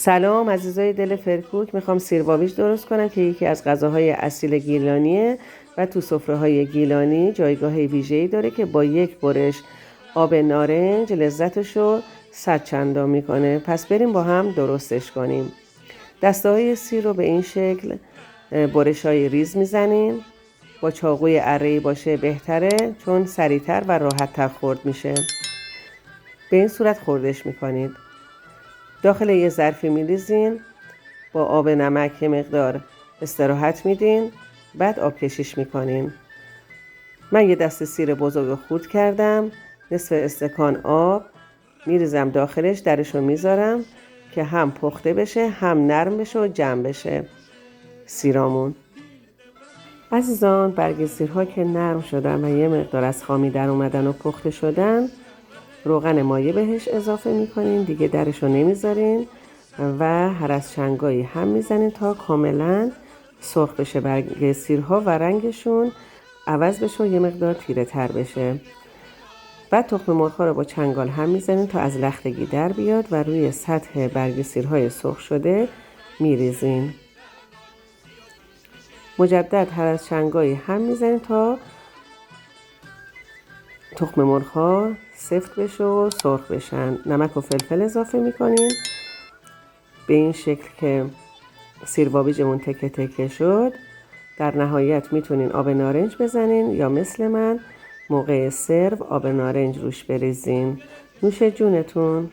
سلام عزیزای دل فرکوک، میخوام سیربابیج درست کنم که یکی از غذاهای اصیل گیلانیه و تو سفره‌های گیلانی جایگاه ویژه‌ای داره که با یک برش آب نارنج لذتشو صد چندان میکنه. پس بریم با هم درستش کنیم. دسته های سیر رو به این شکل برش های ریز میزنیم. با چاقوی اره‌ای باشه بهتره چون سریعتر و راحت‌تر خرد میشه. به این صورت خردش میکنید. داخل یه ظرفی میریزین، با آب نمک یه مقدار استراحت میدین، بعد آب کشیش میکنین. من یه دسته سیر بزرگ خورد کردم، نصف استکان آب میریزم داخلش، درشو میذارم که هم پخته بشه هم نرم بشه و جمع بشه سیرامون. عزیزان، برگ سیرها که نرم شدن و یه مقدار از خامی در اومدن و پخته شدن، روغن مایه بهش اضافه میکنین، دیگه درشو نمیذارین و هر از چنگایی هم میزنین تا کاملا سرخ بشه برگ سیرها و رنگشون عوض بشه و یه مقدار تیره تر بشه. بعد تخم مرغ‌ها رو با چنگال هم میزنین تا از لختگی در بیاد و روی سطح برگ سیرهای سرخ شده میریزین. مجدد هر از چنگایی هم میزنین تا تخم مرغ‌ها سفت بشه و سرخ بشن. نمک و فلفل اضافه میکنین به این شکل که سیربابیجمون تکه تکه شد. در نهایت میتونین آب نارنج بزنین یا مثل من موقع سرو آب نارنج روش بریزین. نوش جونتون.